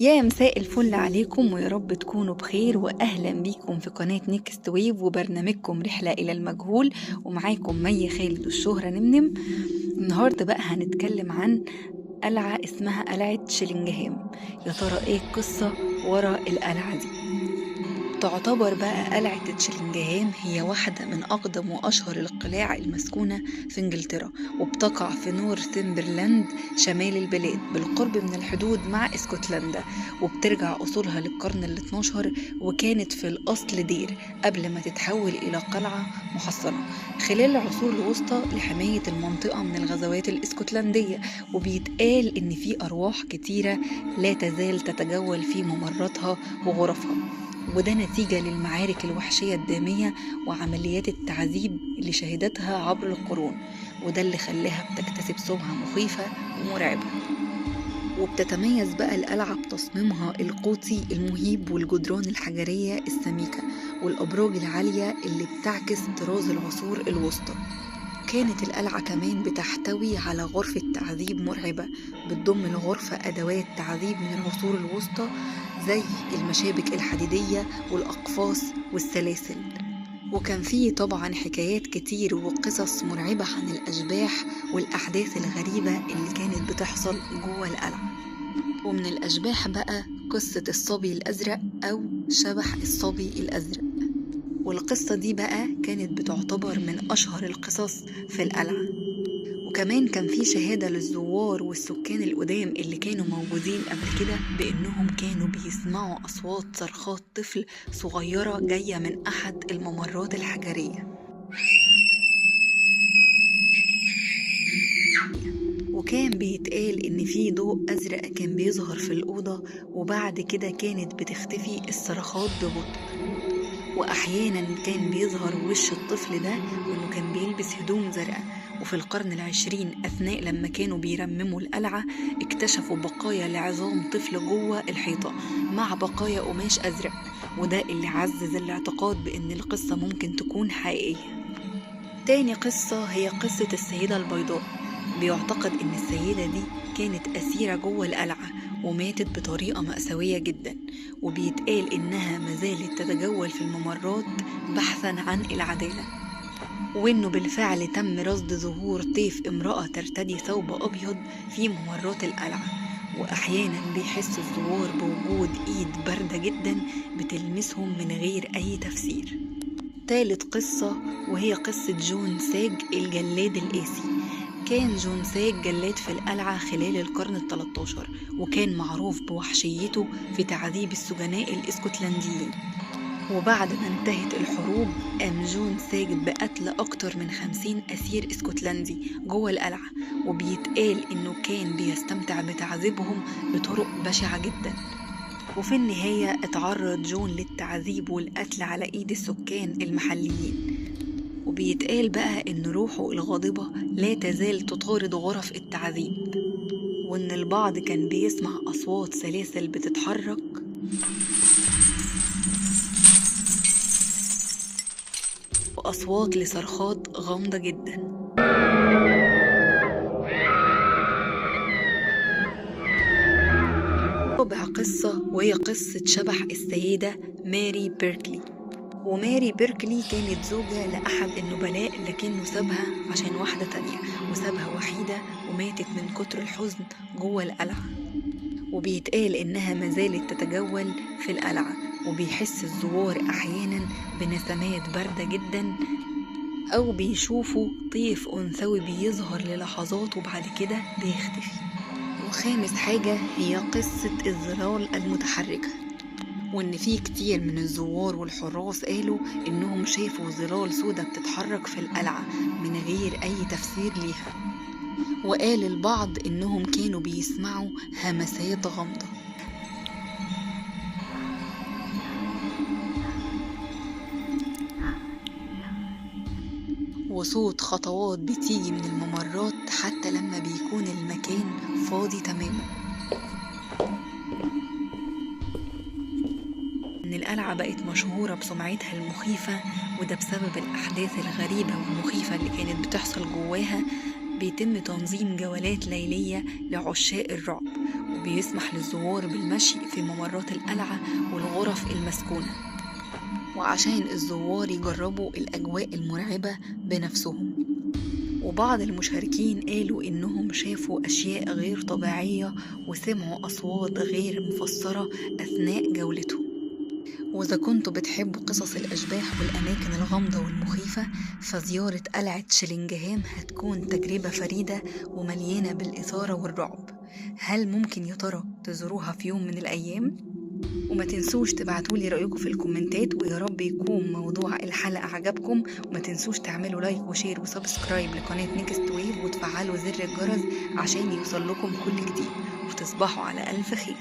يا مساء الفل عليكم ويا رب تكونوا بخير وأهلا بيكم في قناة نيكست ويف وبرنامجكم رحلة إلى المجهول. ومعاكم مي خالد والشهرة نمنم. النهاردة بقى هنتكلم عن قلعة اسمها قلعة شلنجهام. يا ترى ايه القصة ورا القلعة دي؟ تعتبر بقى قلعة تشيلنجهام هي واحدة من أقدم وأشهر القلاع المسكونة في إنجلترا، وبتقع في نورثمبرلاند شمال البلاد بالقرب من الحدود مع اسكتلندا، وبترجع أصولها للقرن ال12، وكانت في الأصل دير قبل ما تتحول إلى قلعة محصنة خلال العصور الوسطى لحماية المنطقة من الغزوات الاسكتلندية. وبيتقال إن في أرواح كتيرة لا تزال تتجول في ممراتها وغرفها، وده نتيجة للمعارك الوحشية الدامية وعمليات التعذيب اللي شهدتها عبر القرون، وده اللي خلاها بتكتسب سمعة مخيفة ومرعبة. وبتتميز بقى القلعة بتصميمها القوطي المهيب والجدران الحجرية السميكة والأبراج العالية اللي بتعكس طراز العصور الوسطى. كانت القلعة كمان بتحتوي على غرفة تعذيب مرعبة بتضم الغرفة أدوات تعذيب من العصور الوسطى زي المشابك الحديدية والأقفاص والسلاسل. وكان فيه طبعا حكايات كتير وقصص مرعبة عن الأشباح والأحداث الغريبة اللي كانت بتحصل جوه القلعة. ومن الأشباح بقى قصة الصبي الأزرق أو شبح الصبي الأزرق، والقصة دي بقى كانت بتعتبر من أشهر القصص في القلعة. وكمان كان في شهادة للزوار والسكان القدام اللي كانوا موجودين قبل كده بأنهم كانوا بيسمعوا أصوات صرخات طفل صغيرة جاية من أحد الممرات الحجرية. وكان بيتقال إن في ضوء أزرق كان بيظهر في الأوضة، وبعد كده كانت بتختفي الصرخات ببطء. وأحيانا كان بيظهر وش الطفل ده وإنه كان بيلبس هدوم زرقاء. وفي القرن العشرين أثناء لما كانوا بيرمموا القلعة اكتشفوا بقايا لعظام طفل جوه الحيطة مع بقايا قماش أزرق، وده اللي عزز الاعتقاد بأن القصة ممكن تكون حقيقية. تاني قصة هي قصة السيدة البيضاء. بيعتقد إن السيدة دي كانت أسيرة جوه القلعة وماتت بطريقة مأساوية جدا، وبيتقال إنها مازالت تتجول في الممرات بحثا عن العدالة، وإنه بالفعل تم رصد ظهور طيف امرأة ترتدي ثوب أبيض في ممرات القلعة. وأحيانا بيحس الزوار بوجود إيد باردة جدا بتلمسهم من غير أي تفسير. تالت قصة وهي قصة جون ساج الجلاد القاسي. كان جون ساج جلاد في القلعة خلال القرن ال13، وكان معروف بوحشيته في تعذيب السجناء الاسكتلنديين. وبعد ما انتهت الحروب قام جون ساج بقتل أكتر من 50 أسير اسكتلندي جوه القلعة، وبيتقال إنه كان بيستمتع بتعذيبهم بطرق بشعة جدا. وفي النهاية اتعرض جون للتعذيب والقتل على ايد السكان المحليين. وبيتقال بقى ان روحه الغاضبة لا تزال تطارد غرف التعذيب، وان البعض كان بيسمع اصوات سلاسل بتتحرك واصوات لصرخات غامضة جدا. رابع قصة وهي قصة شبح السيدة ماري بيركلي. وماري بيركلي كانت زوجة لأحد النبلاء لكنه سابها عشان واحدة تانية، وسابها وحيدة وماتت من كتر الحزن جوه القلعة. وبيتقال إنها مازالت تتجول في القلعة، وبيحس الزوار أحيانا بنسمات باردة جدا أو بيشوفوا طيف أنثوي بيظهر للحظات وبعد كده بيختفي. وخامس حاجة هي قصة الظلال المتحركة، وإن في كتير من الزوار والحراس قالوا إنهم شافوا ظلال سودة بتتحرك في القلعة من غير أي تفسير ليها. وقال البعض إنهم كانوا بيسمعوا همسات غامضة وصوت خطوات بتيجي من الممرات حتى لما بيكون المكان فاضي تماما. إن القلعة بقت مشهورة بسمعتها المخيفة، وده بسبب الأحداث الغريبة والمخيفة اللي كانت بتحصل جواها. بيتم تنظيم جولات ليلية لعشاق الرعب، بيسمح للزوار بالمشي في ممرات القلعة والغرف المسكونة، وعشان الزوار يجربوا الأجواء المرعبة بنفسهم. وبعض المشاركين قالوا إنهم شافوا أشياء غير طبيعية وسمعوا أصوات غير مفسرة أثناء جولتهم. وإذا كنتوا بتحبوا قصص الأشباح والأماكن الغامضة والمخيفة، فزيارة قلعة شلينجهام هتكون تجربة فريدة ومليانة بالإثارة والرعب. هل ممكن يا ترى تزوروها في يوم من الأيام؟ وما تنسوش تبعتولي رأيكم في الكومنتات، ويا رب يكون موضوع الحلقة عجبكم. وما تنسوش تعملوا لايك وشير وسبسكرايب لقناة نيكست ويف، وتفعلوا زر الجرس عشان يوصل لكم كل جديد. وتصبحوا على ألف خير.